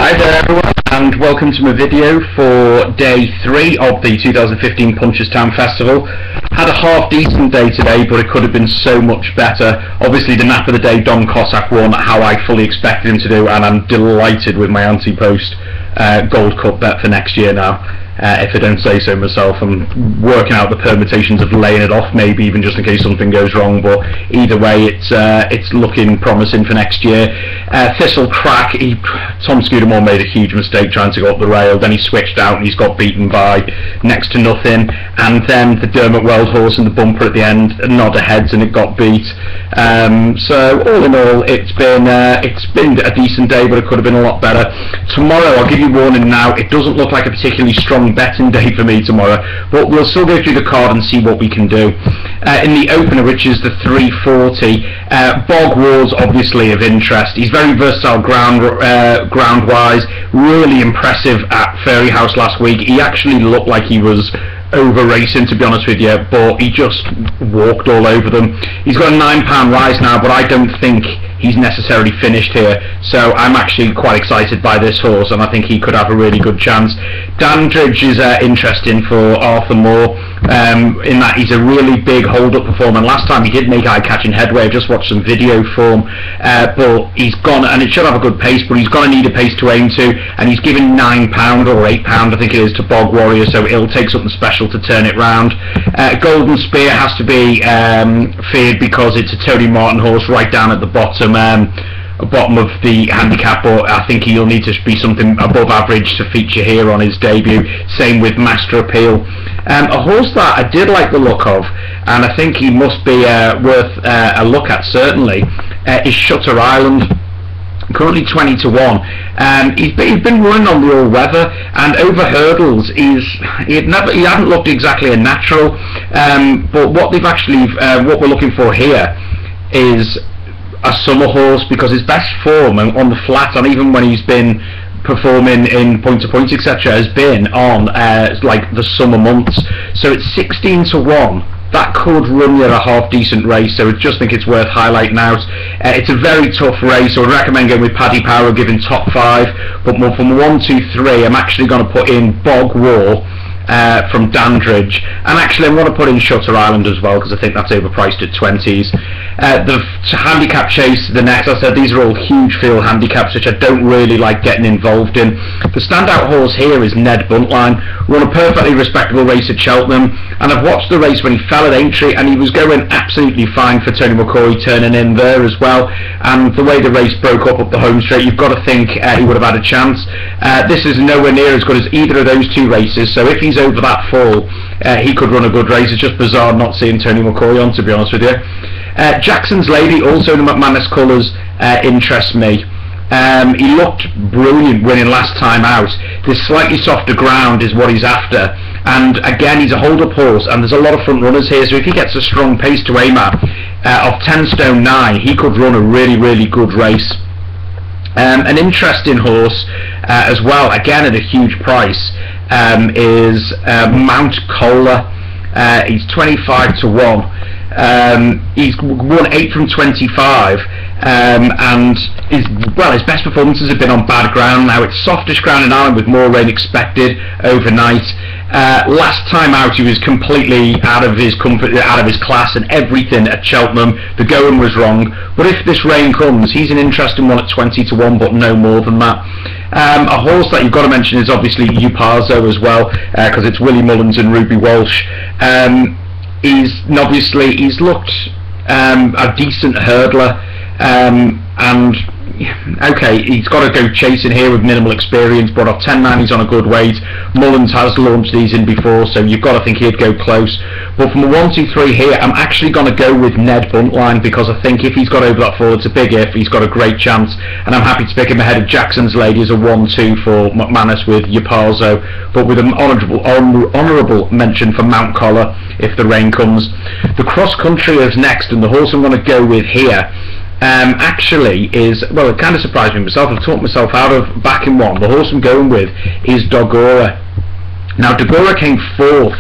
Hi there everyone, and welcome to my video for day 3 of the 2015 Punchestown Festival. Had a half decent day today, but it could have been so much better. Obviously the nap of the day, Dom Cossack won how I fully expected him to do, and I'm delighted with my anti-post Gold Cup bet for next year now. If I don't say so myself, I'm working out the permutations of laying it off, maybe even just in case something goes wrong, but either way it's looking promising for next year. Thistle Crack, Tom Scudamore made a huge mistake trying to go up the rail, then he switched out and he's got beaten by next to nothing, and then the Dermot Weld horse in the bumper at the end, nod aheads, and it got beat. So all in all, it's been a decent day, but it could have been a lot better. Tomorrow, I'll give you warning now, it doesn't look like a particularly strong betting day for me tomorrow, but we'll still go through the card and see what we can do. In the opener, which is the 340, Bog War's obviously of interest. He's very versatile ground wise, really impressive at Fairy House last week. He actually looked like he was over racing, to be honest with you, but he just walked all over them. He's got a £9 rise now, but I don't think he's necessarily finished here, so I'm actually quite excited by this horse, and I think he could have a really good chance. Dandridge is interesting for Arthur Moore, in that he's a really big hold-up performer, and last time he did make eye-catching headway. I just watched some video form, but he's gone, and it should have a good pace, but he's going to need a pace to aim to, and he's given £9 or £8, I think it is, to Bog Warrior, so it'll take something special to turn it round. Golden Spear has to be feared because it's a Tony Martin horse right down at the bottom of the handicap, but I think he'll need to be something above average to feature here on his debut. Same with Master Appeal. A horse that I did like the look of, and I think he must be worth a look at certainly, is Shutter Island. Currently 20 to 1. He's been running on the all-weather, and over hurdles he hadn't looked exactly a natural, but what we're looking for here is a summer horse, because his best form on the flat, and even when he's been performing in point-to-point etc., has been on like the summer months. So it's 16 to 1. That could run you a half decent race, so I just think it's worth highlighting out. It's a very tough race, so I'd recommend going with Paddy Power, giving top 5, but more from 1, 2, 3, I'm actually going to put in Bog War from Dandridge, and actually I'm going to put in Shutter Island as well, because I think that's overpriced at 20s. The Handicap Chase, the next, I said these are all huge field handicaps, which I don't really like getting involved in. The standout horse here is Ned Buntline, run a perfectly respectable race at Cheltenham, and I've watched the race when he fell at Aintree, and he was going absolutely fine for Tony McCoy, turning in there as well, and the way the race broke up the home straight, you've got to think he would have had a chance. This is nowhere near as good as either of those two races, so if he's over that fall, he could run a good race. It's just bizarre not seeing Tony McCoy on, to be honest with you. Jackson's Lady, also in the McManus colours, interests me. He looked brilliant winning last time out. This slightly softer ground is what he's after, and again he's a hold-up horse, and there's a lot of front runners here, so if he gets a strong pace to aim at of 10 stone 9, he could run a really good race. An interesting horse as well, again at a huge price, is Mount Cola. He's 25 to 1. He's won 8 from 25, and his best performances have been on bad ground. Now it's softish ground in Ireland with more rain expected overnight. Last time out he was completely out of his comfort, out of his class and everything at Cheltenham. The going was wrong, but if this rain comes, he's an interesting one at 20 to 1, but no more than that. A horse that you've got to mention is obviously Uparzo as well, because it's Willie Mullins and Ruby Walsh. He's looked a decent hurdler, and okay, he's got to go chasing here with minimal experience, but off 10.9 he's on a good weight. Mullins has launched these in before, so you've got to think he'd go close. But from a 1, 2, 3 here, I'm actually going to go with Ned Buntline, because I think if he's got over that fall, it's a big if, he's got a great chance, and I'm happy to pick him ahead of Jackson's Lady as a 1, 2 for McManus with Uparzo, but with an honourable mention for Mount Collar if the rain comes. The cross country is next, and the horse I'm going to go with here actually is, well, it kind of surprised me myself. I've talked myself out of backing one. The horse I'm going with is Dogora. Now Dogora came 4th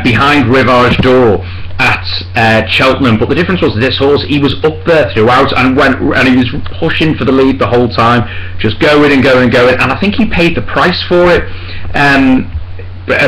behind Rivage d'Or at Cheltenham, but the difference was this horse, he was up there throughout and he was pushing for the lead the whole time, just going and going and going, and I think he paid the price for it.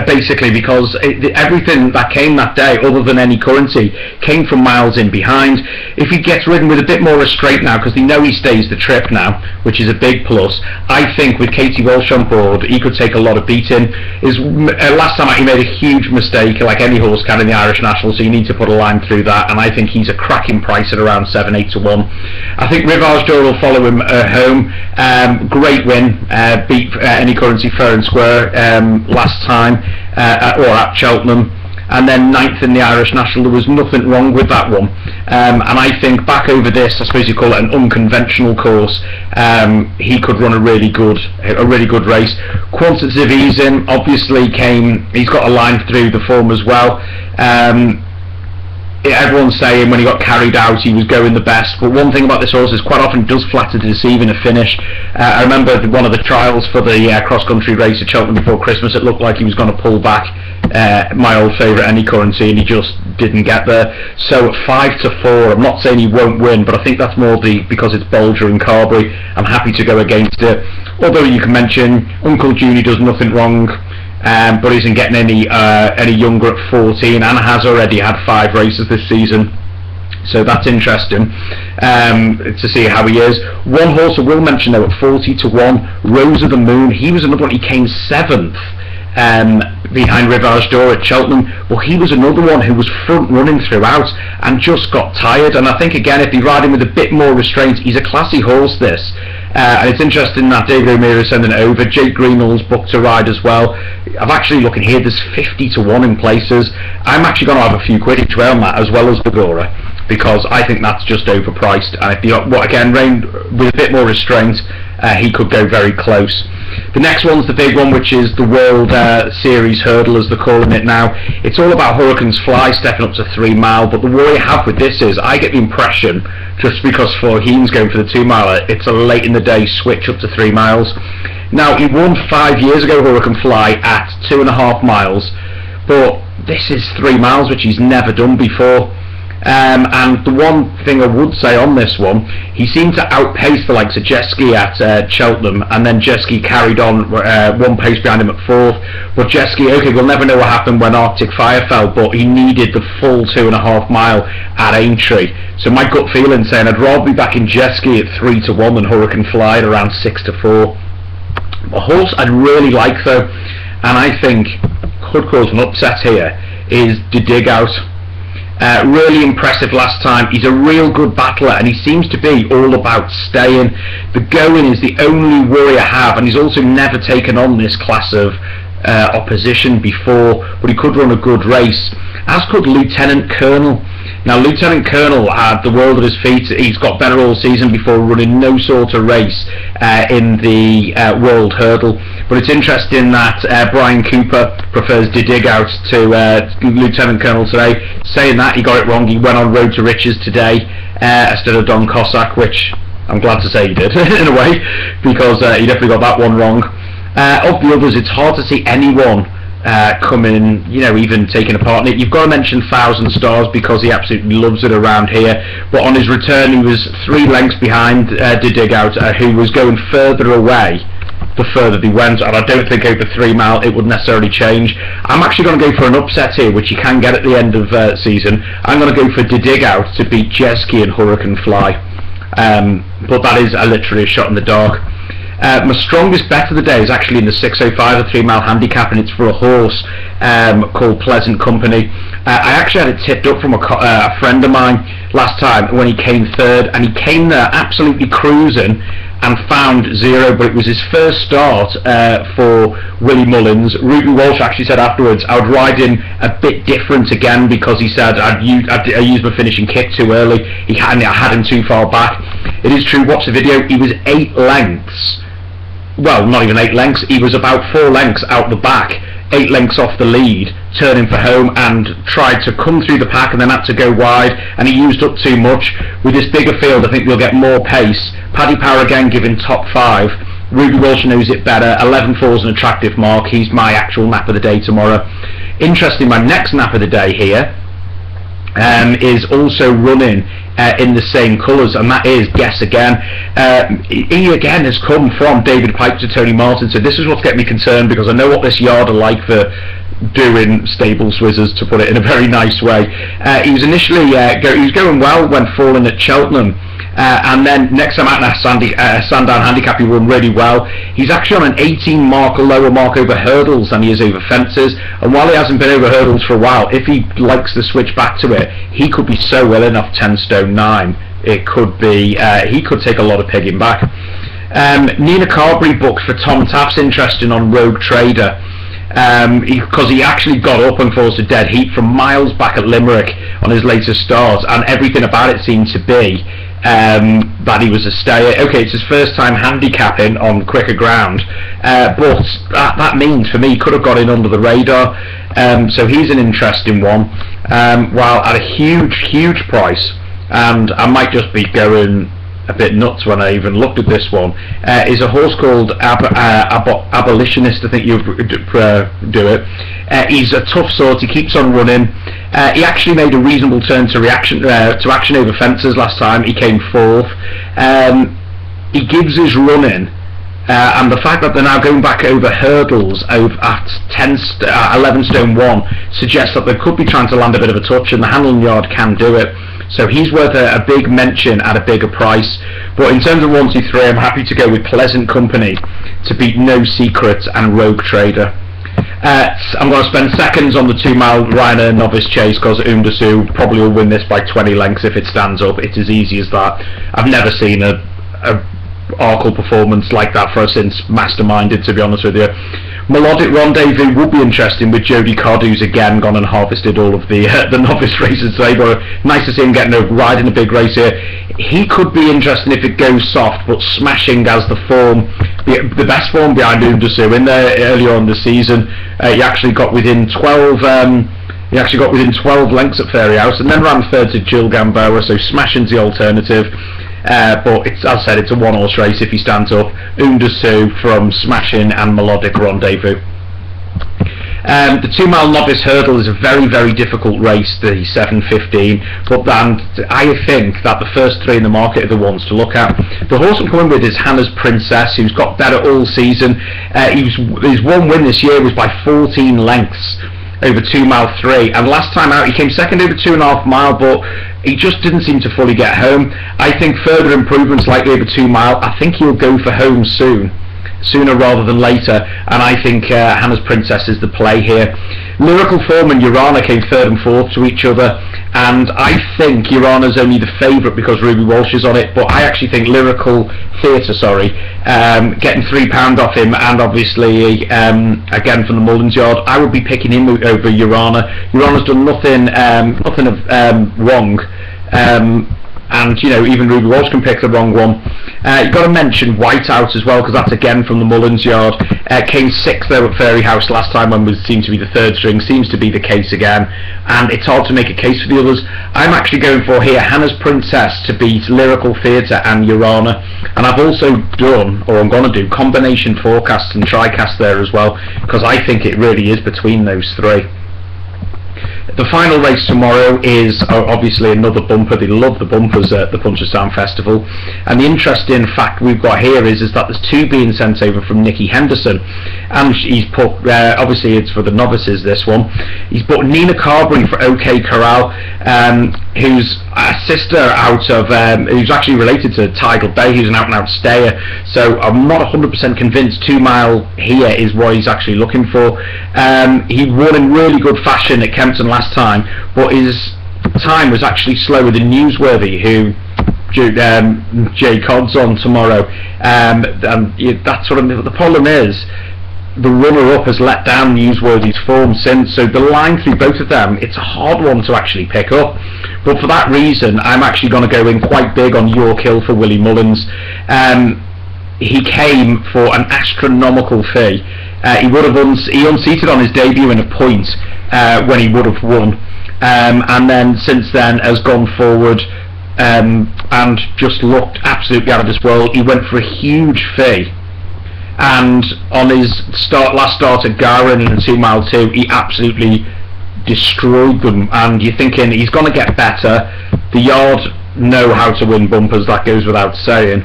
Basically because everything that came that day, other than any currency, came from miles in behind. If he gets ridden with a bit more restraint now, because they know he stays the trip now, which is a big plus, I think with Katie Walsh on board, he could take a lot of beating. Last time out he made a huge mistake, like any horse can in the Irish National, so you need to put a line through that, and I think he's a cracking price at around 7-8 to 1. I think Rivage d'Or will follow him home. Great win, beat any currency fair and square last time. Or at Cheltenham, and then 9th in the Irish National. There was nothing wrong with that one, and I think back over this, I suppose you call it an unconventional course, he could run a really good race. Quantitative Easing obviously he's got a line through the form as well. Everyone's saying when he got carried out he was going the best, but one thing about this horse is quite often it does flatter to deceive in a finish. I remember one of the trials for the cross-country race at Cheltenham before Christmas, it looked like he was going to pull back my old favourite Any Currency, and he just didn't get there. So at 5 to 4, I'm not saying he won't win, but I think that's more because it's Bolger and Carberry. I'm happy to go against it, although you can mention Uncle Junie does nothing wrong, but isn't getting any younger at 14 and has already had 5 races this season, so that's interesting to see how he is. One horse I will mention though at 40 to 1, Rose of the Moon. He was another one, he came 7th behind Rivage d'Or at Cheltenham. Well, he was another one who was front running throughout and just got tired, and I think again if you ride him with a bit more restraint, he's a classy horse this. And it's interesting that Diego Mir is sending it over. Jake Greenall's booked to ride as well. I'm actually looking here, there's 50 to 1 in places. I'm actually going to have a few quid each way on that, as well as Bagora, because I think that's just overpriced. And if you again, Rain with a bit more restraint, he could go very close. The next one's the big one, which is the World Series Hurdle, as they're calling it now. It's all about Hurricane's Fly stepping up to 3 mile, but the worry I have with this is I get the impression, just because Faugheen's going for the 2 miler, it's a late in the day switch up to 3 miles. Now, he won 5 years ago, Hurricane Fly, at 2.5 miles, but this is 3 miles, which he's never done before. And the one thing I would say on this one, he seemed to outpace the likes of Jeski at Cheltenham, and then Jeski carried on 1 pace behind him at 4th. But Jeski, okay, we'll never know what happened when Arctic Fire fell, but he needed the full 2.5 mile at Aintree. So my gut feeling saying I'd rather be back in Jeski at 3 to 1 than Hurricane Fly at around 6 to 4. A horse I'd really like though, and I think could cause an upset here, is De Dig Out. Really impressive last time. He's a real good battler, and he seems to be all about staying. The going is the only worry I have, and he's also never taken on this class of opposition before, but he could run a good race, as could Lieutenant Colonel. Now, Lieutenant Colonel had the world at his feet. He's got better all season before running no sort of race in the World Hurdle. But it's interesting that Brian Cooper prefers De Dig Out to Lieutenant Colonel today. Saying that, he got it wrong. He went on Road to Riches today instead of Don Cossack, which I'm glad to say he did, in a way, because he definitely got that one wrong. Of the others, it's hard to see anyone coming, even taking a part in it. You've got to mention 1000 Stars because he absolutely loves it around here, but on his return he was 3 lengths behind De Dig Out, who was going further away the further they went, and I don't think over 3 mile it would necessarily change. I'm actually going to go for an upset here, which you can get at the end of season. I'm going to go for De Dig Out to beat Jeski and Hurricane Fly, but that is literally a shot in the dark. My strongest bet of the day is actually in the 605, a 3 mile handicap, and it's for a horse called Pleasant Company. I actually had it tipped up from a friend of mine last time when he came 3rd, and he came there absolutely cruising and found 0, but it was his first start for Willie Mullins. Ruby Walsh actually said afterwards, I would ride him a bit different again, because he said I used my finishing kick too early. I had him too far back. It is true, watch the video, he was 8 lengths. Well, not even 8 lengths, he was about 4 lengths out the back, 8 lengths off the lead, turning for home, and tried to come through the pack and then had to go wide, and he used up too much. With this bigger field, I think we'll get more pace. Paddy Power again giving top 5. Ruby Walsh knows it better. 11.4 is an attractive mark. He's my actual nap of the day tomorrow. Interesting, my next nap of the day here is also running in the same colours, and that is Guess Again. He again has come from David Pipe to Tony Martin, so this is what's getting me concerned, because I know what this yard are like for doing stable swizzers, to put it in a very nice way. He was initially he was going well when falling at Cheltenham, and then next time out in a Sandown handicap he won really well. He's actually on an 18 mark, a lower mark over hurdles than he is over fences, and while he hasn't been over hurdles for a while, if he likes to switch back to it, he could be so well enough 10 stone 9. It could be, he could take a lot of pigging back. Nina Carberry booked for Tom Taft's interesting on Rogue Trader, because he actually got up and forced a dead heat from miles back at Limerick on his latest start, and everything about it seemed to be that he was a stayer. Okay, it's his first time handicapping on quicker ground, but that means for me he could have got in under the radar, so he's an interesting one, while at a huge price, and I might just be going a bit nuts when I even looked at this one, is a horse called Abolitionist, I think you do it. He's a tough sort, he keeps on running. He actually made a reasonable turn to action over fences last time, he came 4th. He gives his running, and the fact that they're now going back over hurdles at 11 stone 1 suggests that they could be trying to land a bit of a touch, and the handling yard can do it. So he's worth a big mention at a bigger price. But in terms of 1, 2, 3, I'm happy to go with Pleasant Company to beat No Secret and Rogue Trader. I'm going to spend seconds on the 2 mile Ryanair Novice Chase, because Umdasu probably will win this by 20 lengths if it stands up. It's as easy as that. I've never seen a Arkle performance like that for us since Masterminded, to be honest with you. Melodic Rendezvous would be interesting with Jody Codd, who's again gone and harvested all of the novice races today, but nice to see him getting a ride in a big race here. He could be interesting if it goes soft, but Smashing as the best form behind Umdasu in there earlier on the season. He actually got within 12 lengths at Fairy House, and then ran third to Jill Gamboa, so Smashing's the alternative. But it's, as I said, it's a 1 horse race if he stands up. Umdasu from Smashing and Melodic Rendezvous. The 2 mile novice hurdle is a very difficult race, the 7:15, but then I think that the first 3 in the market are the ones to look at. The horse I'm coming with is Hannah's Princess, who's got better all season. His one win this year was by 14 lengths over 2 mile 3, and last time out he came second over 2.5 mile, but he just didn't seem to fully get home. I think further improvements likely over 2 mile. I think he'll go for home sooner rather than later, and I think Hannah's Princess is the play here. Lyrical Form and Urana came 3rd and 4th to each other, and I think Urana's only the favourite because Ruby Walsh is on it, but I actually think Lyrical Theatre, getting £3 off him, and obviously again from the Mullins yard, I would be picking him over Urana. Urana's done nothing wrong, and you know, even Ruby Walsh can pick the wrong one. You've got to mention Whiteout as well, because that's again from the Mullins yard. Came 6th though at Fairy House last time when was seemed to be the 3rd string, seems to be the case again, and it's hard to make a case for the others. I'm actually going for here Hannah's Princess to beat Lyrical Theatre and Urana, and I've also done, or I'm going to do, combination forecasts and tricast there as well, because I think it really is between those 3. The final race tomorrow is obviously another bumper. They love the bumpers at the Punchestown Festival, and the interesting fact we've got here is that there's 2 being sent over from Nicky Henderson, and he's put, obviously it's for the novices this one, he's put Nina Carberry for OK Corral, who's a sister out of, who's actually related to Tidal Bay, who's an out and out stayer, so I'm not 100% convinced 2 mile here is what he's actually looking for. He won in really good fashion at Kempton last time, but his time was actually slower than Newsworthy, who Jay Codd's on tomorrow, and that's what the problem is. The runner-up has let down Newsworthy's form since, so the line through both of them, it's a hard one to actually pick up. But for that reason, I'm actually going to go in quite big on York Hill for Willie Mullins. He came for an astronomical fee. He unseated on his debut in a point when he would have won, and then since then has gone forward and just looked absolutely out of this world. He went for a huge fee, and on his last start at Garin in a 2 mile 2, he absolutely destroyed them, and you're thinking he's going to get better. The yard know how to win bumpers, that goes without saying,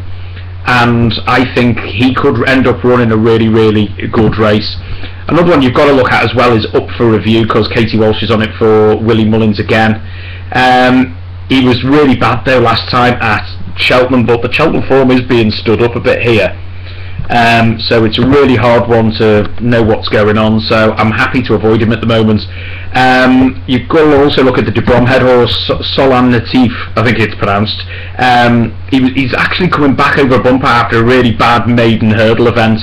and I think he could end up running a really, really good race. Another one you've got to look at as well is Up for Review, because Katie Walsh is on it for Willie Mullins again. He was really bad though last time at Cheltenham, but the Cheltenham form is being stood up a bit here. So it's a really hard one to know what's going on, so I'm happy to avoid him at the moment. You've got to also look at the de Bromhead horse, Solan Natif, I think it's pronounced. He's actually coming back over a bumper after a really bad maiden hurdle event.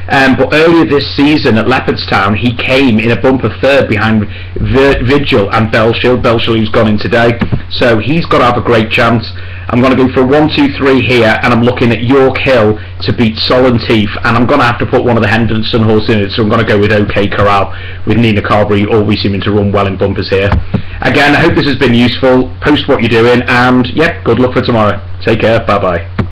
But earlier this season at Leopardstown, he came in a bumper third behind Vigil and Belshill, who's gone in today. So he's got to have a great chance. I'm going to go for a 1, 2, 3 here, and I'm looking at York Hill to beat Solan Teeth, and I'm going to have to put one of the Henderson horses in it, so I'm going to go with OK Corral, with Nina Carberry always seeming to run well in bumpers here. Again, I hope this has been useful. Post what you're doing, and yep, good luck for tomorrow. Take care, bye bye.